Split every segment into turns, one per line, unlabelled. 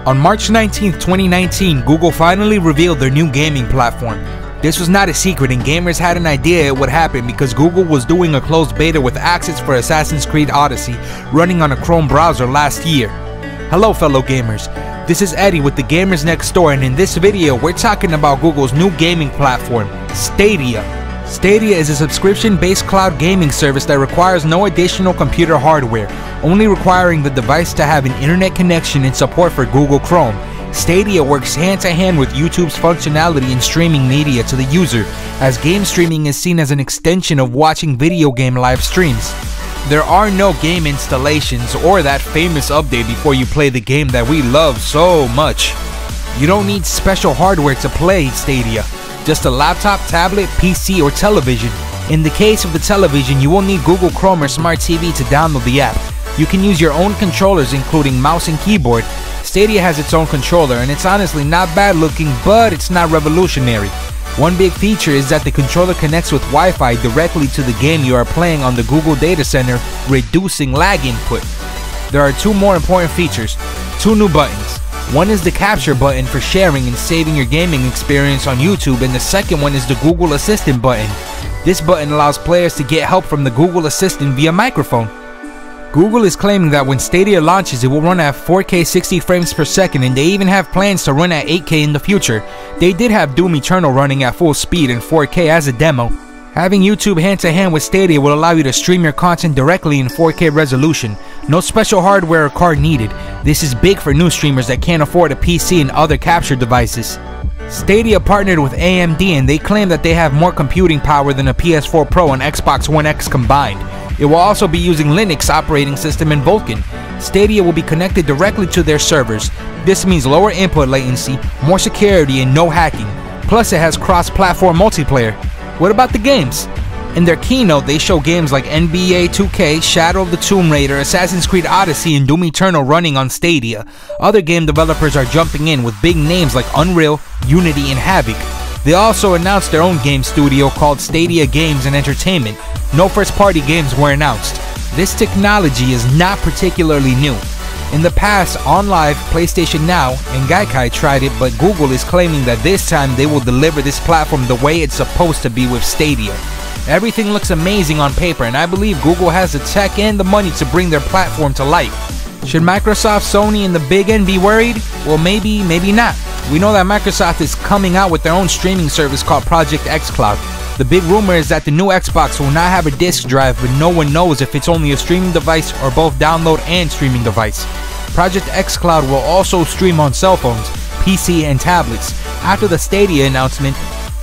On March 19, 2019, Google finally revealed their new gaming platform. This was not a secret and gamers had an idea it would happen because Google was doing a closed beta with access for Assassin's Creed Odyssey running on a Chrome browser last year. Hello fellow gamers, this is Eddie with the Gamers Next Door, and in this video we're talking about Google's new gaming platform, Stadia. Stadia is a subscription-based cloud gaming service that requires no additional computer hardware, only requiring the device to have an internet connection and support for Google Chrome. Stadia works hand-to-hand with YouTube's functionality in streaming media to the user, as game streaming is seen as an extension of watching video game live streams. There are no game installations or that famous update before you play the game that we love so much. You don't need special hardware to play Stadia, just a laptop, tablet, PC, or television. In the case of the television, you will need Google Chrome or Smart TV to download the app. You can use your own controllers including mouse and keyboard. Stadia has its own controller and it's honestly not bad looking, but it's not revolutionary. One big feature is that the controller connects with Wi-Fi directly to the game you are playing on the Google data center, reducing lag input. There are two more important features, two new buttons. One is the capture button for sharing and saving your gaming experience on YouTube, and the second one is the Google Assistant button. This button allows players to get help from the Google Assistant via microphone. Google is claiming that when Stadia launches, it will run at 4K 60 frames per second, and they even have plans to run at 8K in the future. They did have Doom Eternal running at full speed in 4K as a demo. Having YouTube hand-to-hand with Stadia will allow you to stream your content directly in 4K resolution. No special hardware or card needed. This is big for new streamers that can't afford a PC and other capture devices. Stadia partnered with AMD and they claim that they have more computing power than a PS4 Pro and Xbox One X combined. It will also be using Linux operating system and Vulkan. Stadia will be connected directly to their servers. This means lower input latency, more security, and no hacking. Plus it has cross-platform multiplayer. What about the games? In their keynote, they show games like NBA 2K, Shadow of the Tomb Raider, Assassin's Creed Odyssey, and Doom Eternal running on Stadia. Other game developers are jumping in with big names like Unreal, Unity, and Havok. They also announced their own game studio called Stadia Games and Entertainment. No first-party games were announced. This technology is not particularly new. In the past, OnLive, PlayStation Now, and Gaikai tried it, but Google is claiming that this time they will deliver this platform the way it's supposed to be with Stadia. Everything looks amazing on paper, and I believe Google has the tech and the money to bring their platform to life. Should Microsoft, Sony, and the Big N be worried? Well, maybe not. We know that Microsoft is coming out with their own streaming service called Project xCloud. The big rumor is that the new Xbox will not have a disc drive, but no one knows if it's only a streaming device or both download and streaming device. Project xCloud will also stream on cell phones, PC, and tablets. After the Stadia announcement,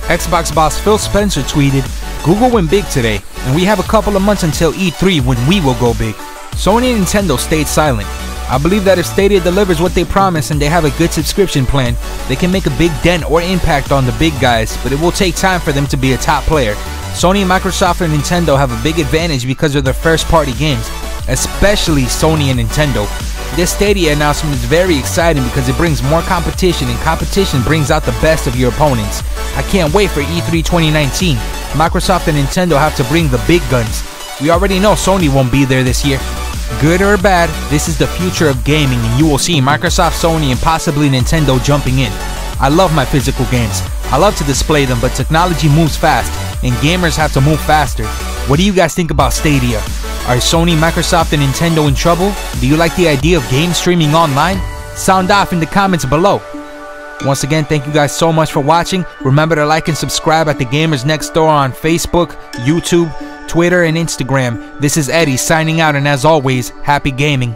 Xbox boss Phil Spencer tweeted, "Google went big today, and we have a couple of months until E3 when we will go big." Sony and Nintendo stayed silent. I believe that if Stadia delivers what they promise and they have a good subscription plan, they can make a big dent or impact on the big guys, but it will take time for them to be a top player. Sony, Microsoft, and Nintendo have a big advantage because of their first-party games, especially Sony and Nintendo. This Stadia announcement is very exciting because it brings more competition, and competition brings out the best of your opponents. I can't wait for E3 2019. Microsoft and Nintendo have to bring the big guns. We already know Sony won't be there this year. Good or bad, this is the future of gaming, and you will see Microsoft, Sony, and possibly Nintendo jumping in. I love my physical games. I love to display them, but technology moves fast, and gamers have to move faster. What do you guys think about Stadia? Are Sony, Microsoft, and Nintendo in trouble? Do you like the idea of game streaming online? Sound off in the comments below. Once again, thank you guys so much for watching. Remember to like and subscribe at the Gamers Next Door on Facebook, YouTube, Twitter, and Instagram. This is Eddie signing out, and as always, happy gaming.